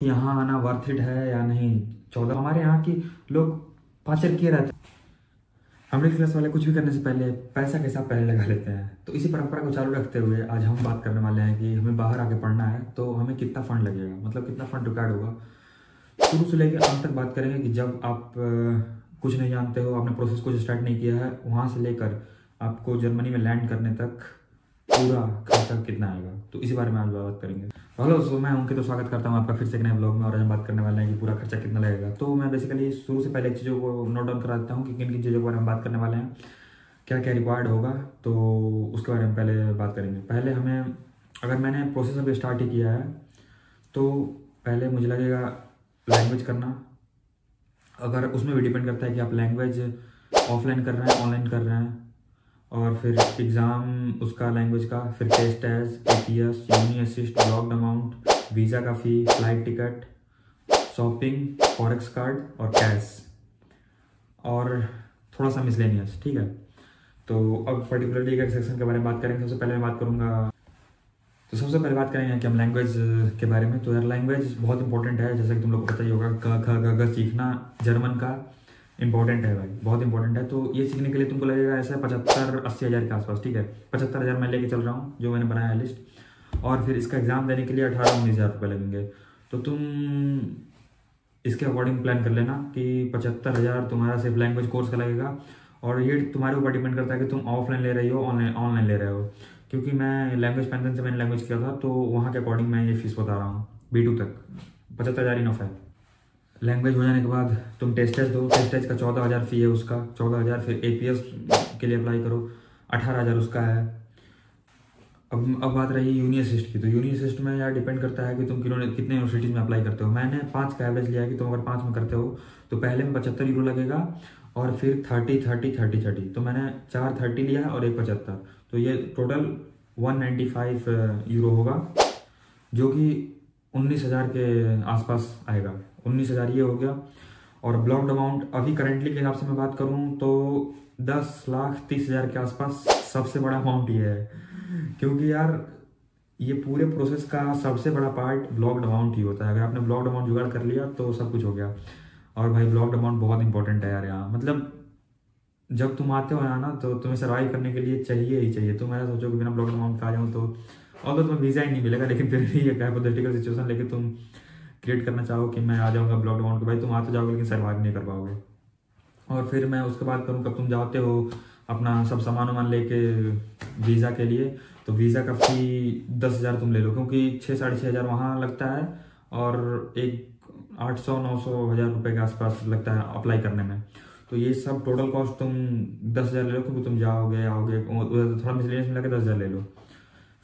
यहाँ आना worth it है या नहीं। 14 हमारे यहाँ की लोग पाचर किए रहते हैं। हम मिडिल क्लास वाले कुछ भी करने से पहले पैसा कैसा पहले लगा लेते हैं। तो इसी परंपरा को चालू रखते हुए आज हम बात करने वाले हैं कि हमें बाहर आके पढ़ना है तो हमें कितना फंड लगेगा, मतलब कितना फंड रिक्वायर्ड होगा। शुरू से लेकर अंत तक बात करेंगे कि जब आप कुछ नहीं जानते हो, आपने प्रोसेस कुछ स्टार्ट नहीं किया है, वहाँ से लेकर आपको जर्मनी में लैंड करने तक पूरा खर्चा कितना आएगा, तो इसी बारे में आज बात करेंगे। हेलो दोस्तों, मैं उनके तो स्वागत करता हूँ आपका फिर से एक नए ब्लॉग में। और आज हम बात करने वाले हैं कि पूरा खर्चा कितना लगेगा। तो मैं बेसिकली शुरू से पहले चीज़ों को नोट डाउन करा देता हूँ कि किन किन चीज़ों के बारे में बात करने वाले हैं, क्या क्या रिक्वायर्ड होगा, तो उसके बारे में पहले बात करेंगे। पहले हमें, अगर मैंने प्रोसेस अभी स्टार्ट ही किया है तो पहले मुझे लगेगा लैंग्वेज करना। अगर उसमें भी डिपेंड करता है कि आप लैंग्वेज ऑफलाइन कर रहे हैं ऑनलाइन कर रहे हैं, और फिर एग्ज़ाम उसका लैंग्वेज का, फिर test test APS, uni assist, locked amount, visa का fee, flight ticket, shopping, forex card और कैश, और थोड़ा सा मिसलेनियस। ठीक है, तो अब पर्टिकुलरली एक सेक्शन के बारे में बात करेंगे। सबसे पहले मैं बात करूँगा, तो सबसे पहले बात करेंगे कि हम लैंग्वेज के बारे में। तो यार लैंग्वेज बहुत इंपॉर्टेंट है, जैसे कि तुम लोग को पता ही होगा, क ख ग घ सीखना जर्मन का इंपॉर्टेंट है भाई, बहुत इंपॉर्टेंट है। तो ये सीखने के लिए तुमको लगेगा ऐसा 75-80 हज़ार के आसपास। ठीक है, 75 हज़ार मैं लेके चल रहा हूँ, जो मैंने बनाया है लिस्ट। और फिर इसका एग्ज़ाम देने के लिए 18-19 हज़ार रुपये लगेंगे। तो तुम इसके अकॉर्डिंग प्लान कर लेना कि 75 हज़ार तुम्हारा सिर्फ लैंग्वेज कोर्स का लगेगा। और ये तुम्हारे ऊपर डिपेंड करता है कि तुम ऑफलाइन ले रही हो ऑनलाइन ऑनलाइन ले रहे हो। क्योंकि मैं लैंग्वेज पैंथन से मैंने लैंग्वेज किया था, तो वहाँ के अकॉर्डिंग मैं ये फीस बता रहा हूँ। B2 तक 75 हज़ार इनफ है। लैंग्वेज हो जाने के बाद तुम टेस्ट टेस्ट दो, टेस्ट टेस्ट का 14 हज़ार फ़ी है उसका, 14 हज़ार। फिर APS के लिए अप्लाई करो, 18 हज़ार उसका है। अब बात रही यूनी असिस्ट की। तो यूनी असिस्ट में यार डिपेंड करता है कि तुम कितने यूनिवर्सिटीज़ में अप्लाई करते हो। मैंने 5 का एवरेज लिया है कि तुम अगर 5 में करते हो तो पहले में 75 यूरो लगेगा, और फिर 30-30-30-30। तो मैंने 4 30 लिया है और एक 75, तो ये टोटल 195 यूरो होगा, जो कि 19 हज़ार के आसपास आएगा। 19 हज़ार ये हो गया। और ब्लॉक्ड अमाउंट अभी करेंटली के हिसाब से मैं बात करूं तो 10,30,000 के आसपास सबसे बड़ा अमाउंट ये है। क्योंकि यार ये पूरे प्रोसेस का सबसे बड़ा पार्ट ब्लॉक्ड अमाउंट ही होता है। अगर आपने ब्लॉक्ड अमाउंट जुगाड़ कर लिया तो सब कुछ हो गया। और भाई ब्लॉक्ड अमाउंट बहुत इंपॉर्टेंट है यार यहाँ, मतलब जब तुम आते हो यहाँ ना तो तुम्हें सर्वाइव करने के लिए चाहिए ही चाहिए। तुम ऐसा सोचो कि बिना ब्लॉक्ड अमाउंट का आ जाऊँ तो, और तो तुम्हें वीज़ा ही नहीं मिलेगा, लेकिन फिर भी एक हाइपोथेटिकल सिचुएशन लेके तुम क्रिएट करना चाहो कि मैं आ जाऊँगा ब्लॉक्ड अमाउंट के, भाई तुम आ तो जाओगे लेकिन सर्वाइव नहीं कर पाओगे। और फिर मैं उसके बाद करूँ, कब तुम जाते हो अपना सब सामान वामान लेके वीज़ा के लिए, तो वीज़ा का फ़ी 10,000 तुम ले लो, क्योंकि 6-6.5 हज़ार वहाँ लगता है, और एक 800-900 हज़ार रुपये के आसपास लगता है अप्लाई करने में। तो ये सब टोटल कॉस्ट तुम 10,000 ले लो, क्योंकि तुम जाओगे आओगे, उधर थोड़ा मिसलेनियस मिला के 10,000 ले लो।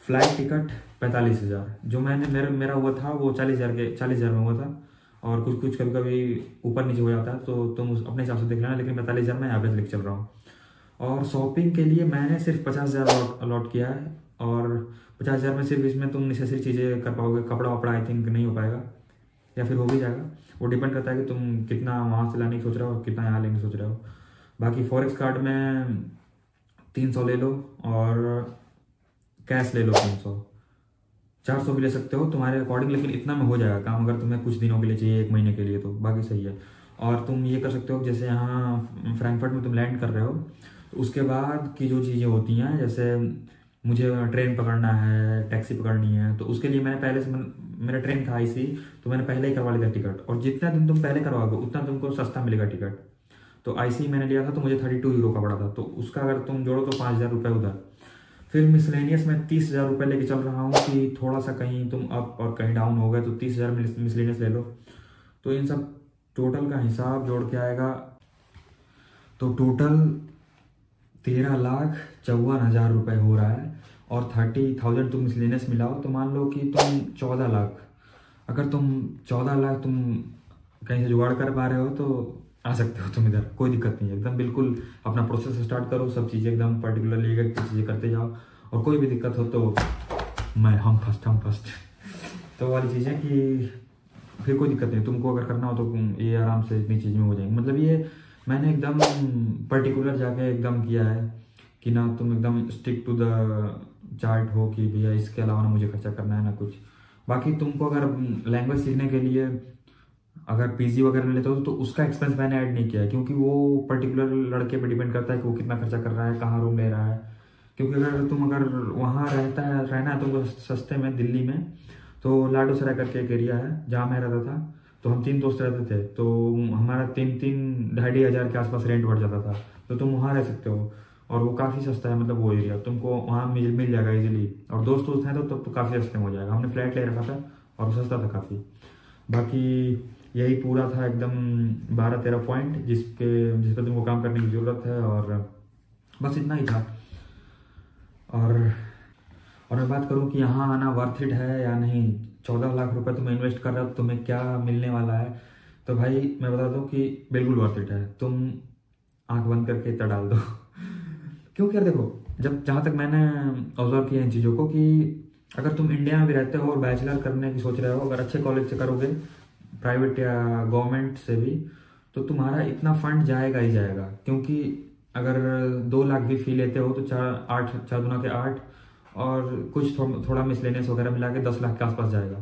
फ्लाइट टिकट 45,000, जो मैंने मेरा हुआ था वो 40,000 में हुआ था। और कुछ कुछ कभी कभी ऊपर नीचे हो जाता है, तो तुम अपने हिसाब से देख लेना, लेकिन 45,000 में एवरेज लेके चल रहा हूँ। और शॉपिंग के लिए मैंने सिर्फ 50,000 अलॉट किया है, और 50,000 में सिर्फ इसमें तुम नेसेसरी चीज़ें कर पाओगे। कपड़ा वपड़ा आई थिंक नहीं हो पाएगा, या फिर हो भी जाएगा, वो डिपेंड करता है कि तुम कितना वहाँ से लाने की सोच रहे हो, कितना यहाँ लेने की सोच रहे हो। बाकी फॉरेक्स कार्ड में 300 ले लो, और कैश ले लो 300, 400 भी ले सकते हो तुम्हारे अकॉर्डिंग, लेकिन इतना में हो जाएगा काम। अगर तुम्हें कुछ दिनों के लिए चाहिए, 1 महीने के लिए, तो बाकी सही है। और तुम ये कर सकते हो, जैसे यहाँ फ्रैंकफर्ट में तुम लैंड कर रहे हो, तो उसके बाद की जो चीज़ें होती हैं, जैसे मुझे ट्रेन पकड़ना है, टैक्सी पकड़नी है, तो उसके लिए मैंने पहले से मेरा ट्रेन था IC, तो मैंने पहले ही करवा लिया था टिकट। और जितना दिन तुम पहले करवाओगे उतना तुमको सस्ता मिलेगा टिकट। तो IC मैंने लिया था तो मुझे 32 यूरो का पड़ा था, तो उसका अगर तुम जोड़ो तो 5,000 रुपये उधर। फिर मिसलेनियस में 30,000 रुपये लेके चल रहा हूँ कि थोड़ा सा कहीं तुम अप और कहीं डाउन हो गए तो 30,000 मिसलेनियस ले लो। तो इन सब टोटल का हिसाब जोड़ के आएगा, तो टोटल 13,54,000 रुपये हो रहा है। और 30,000 तुम मिसलेनियस मिलाओ तो मान लो कि तुम 14 लाख, अगर तुम 14 लाख तुम कहीं से जुगाड़ कर पा रहे हो तो आ सकते हो तुम इधर, कोई दिक्कत नहीं है। एकदम बिल्कुल अपना प्रोसेस स्टार्ट करो, सब चीज़ें एकदम पर्टिकुलरली एक चीज़ें करते जाओ। और कोई भी दिक्कत हो तो हम फर्स्ट तो वाली चीज़ें कि फिर कोई दिक्कत नहीं। तुमको अगर करना हो तो ये आराम से इतनी चीज़ में हो जाएंगी। मतलब ये मैंने एकदम पर्टिकुलर जाके एकदम किया है कि ना तुम एकदम स्टिक टू द चार्ट हो कि भैया इसके अलावा ना मुझे खर्चा करना है ना कुछ। बाकी तुमको अगर लैंग्वेज सीखने के लिए अगर पीजी वगैरह लेते हो तो उसका एक्सपेंस मैंने ऐड नहीं किया है, क्योंकि वो पर्टिकुलर लड़के पे डिपेंड करता है कि वो कितना खर्चा कर रहा है, कहाँ रूम ले रहा है। क्योंकि अगर वहाँ रहना है तुमको सस्ते में दिल्ली में, तो लाडो सराय करके एक एरिया है जहाँ मैं रहता था। तो हम 3 दोस्त रहते थे, तो हमारा 3-3 ढाई हज़ार के आसपास रेंट बढ़ जाता था। तो तुम वहाँ रह सकते हो, और वो काफ़ी सस्ता है, मतलब वो एरिया तुमको वहाँ मिल जाएगा इजीली। और दोस्त दोस्त हैं तो तब तो काफ़ी सस्ते में हो जाएगा। हमने फ्लैट ले रखा था और सस्ता था काफ़ी। बाकी यही पूरा था एकदम 12-13 पॉइंट जिस पर तुमको काम करने की ज़रूरत है, और बस इतना ही था। और मैं बात करूं कि यहाँ आना वर्थ इट है या नहीं, 14 लाख रुपए तुम इन्वेस्ट कर रहे हो तो तुम्हें क्या मिलने वाला है, तो भाई मैं बता दूं कि बिल्कुल वर्थ इट है। तुम आंख बंद करके इतना डाल दो क्योंकि यार देखो, जहाँ तक मैंने ऑब्जर्व किया इन चीज़ों को, कि अगर तुम इंडिया में भी रहते हो और बैचलर करने की सोच रहे हो, अगर अच्छे कॉलेज से करोगे, प्राइवेट या गवर्नमेंट से भी, तो तुम्हारा इतना फंड जाएगा ही जाएगा। क्योंकि अगर 2 लाख भी फी लेते हो तो 4 दूना के 8, और कुछ थोड़ा मिसलेनियस वगैरह मिला के 10 लाख के आसपास जाएगा।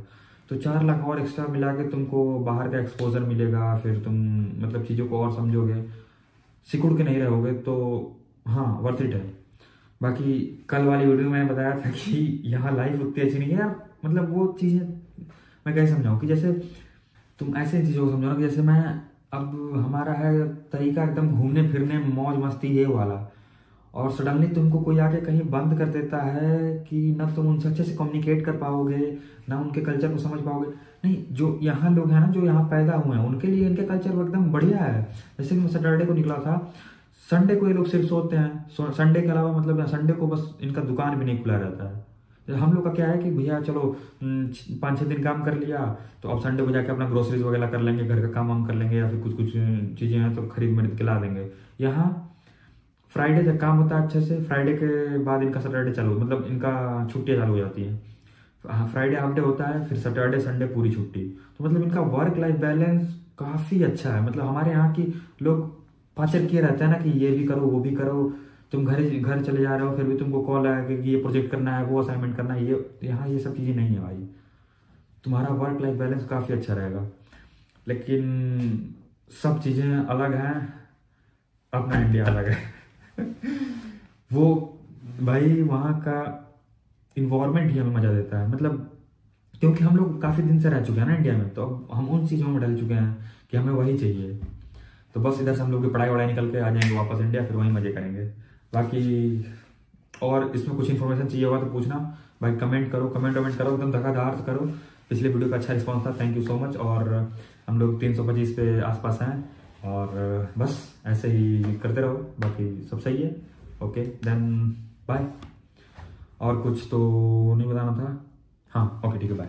तो 4 लाख और एक्स्ट्रा मिला के तुमको बाहर का एक्सपोजर मिलेगा, फिर तुम मतलब चीज़ों को और समझोगे, सिकुड़ के नहीं रहोगे, तो हाँ वर्थ इट है। बाकी कल वाली वीडियो में मैंने बताया था कि यहाँ लाइफ उतनी अच्छी नहीं है यार, मतलब वो चीज़ें मैं कैसे समझाऊँ, कि जैसे तुम ऐसे चीज़ों को समझो ना, कि जैसे मैं अब हमारा है तरीका एकदम घूमने फिरने मौज मस्ती ये वाला, और सडनली तुमको कोई आके कहीं बंद कर देता है कि ना तुम उनसे अच्छे से कम्युनिकेट कर पाओगे, ना उनके कल्चर को समझ पाओगे। नहीं, जो यहाँ लोग हैं ना, जो यहाँ पैदा हुए हैं, उनके लिए इनके कल्चर वो एकदम बढ़िया है। जैसे कि मैं सैटरडे को निकला था, संडे को ये लोग सिर्फ सोते हैं, संडे के अलावा मतलब संडे को बस इनका दुकान भी नहीं खुला रहता है। हम लोग का क्या है कि भैया चलो 5-6 दिन काम कर लिया, तो अब संडे को जाके अपना ग्रोसरीज वगैरह कर लेंगे, घर का काम वाम कर लेंगे, या फिर कुछ कुछ चीज़ें हैं तो खरीद के ला देंगे। यहाँ फ्राइडे तक काम होता है अच्छे से, फ्राइडे के बाद इनका सैटरडे चालू, मतलब इनका छुट्टियाँ चालू हो जाती हैं। हाँ, फ्राइडे हाफ डे होता है, फिर सैटरडे संडे पूरी छुट्टी। तो मतलब इनका वर्क लाइफ बैलेंस काफ़ी अच्छा है। मतलब हमारे यहाँ की लोग पाचर किए रहते हैं ना, कि ये भी करो वो भी करो, तुम घर चले जा रहे हो फिर भी तुमको कॉल आया कि ये प्रोजेक्ट करना है, वो असाइनमेंट करना है, ये यहाँ ये सब चीज़ें नहीं है भाई। तुम्हारा वर्क लाइफ बैलेंस काफ़ी अच्छा रहेगा। लेकिन सब चीज़ें अलग हैं, अपना इंडिया अलग है वो भाई वहाँ का इन्वायरमेंट ही हमें मज़ा देता है। मतलब क्योंकि हम लोग काफ़ी दिन से रह चुके हैं ना इंडिया में, तो अब हम उन चीज़ों में ढल चुके हैं कि हमें वही चाहिए। तो बस इधर से हम लोग की पढ़ाई वढ़ाई निकल के आ जाएंगे वापस इंडिया, फिर वहीं मज़े करेंगे। बाकी और इसमें कुछ इन्फॉर्मेशन चाहिए होगा तो पूछना भाई, कमेंट वमेंट करो, एकदम धक्काधार से करो। पिछले वीडियो का अच्छा रिस्पॉन्स था, थैंक यू सो मच। और हम लोग 325 पे आसपास हैं, और बस ऐसे ही करते रहो, बाकी सब सही है। Okay then bye. और कुछ तो नहीं बताना था, हाँ ओके ठीक है बाय।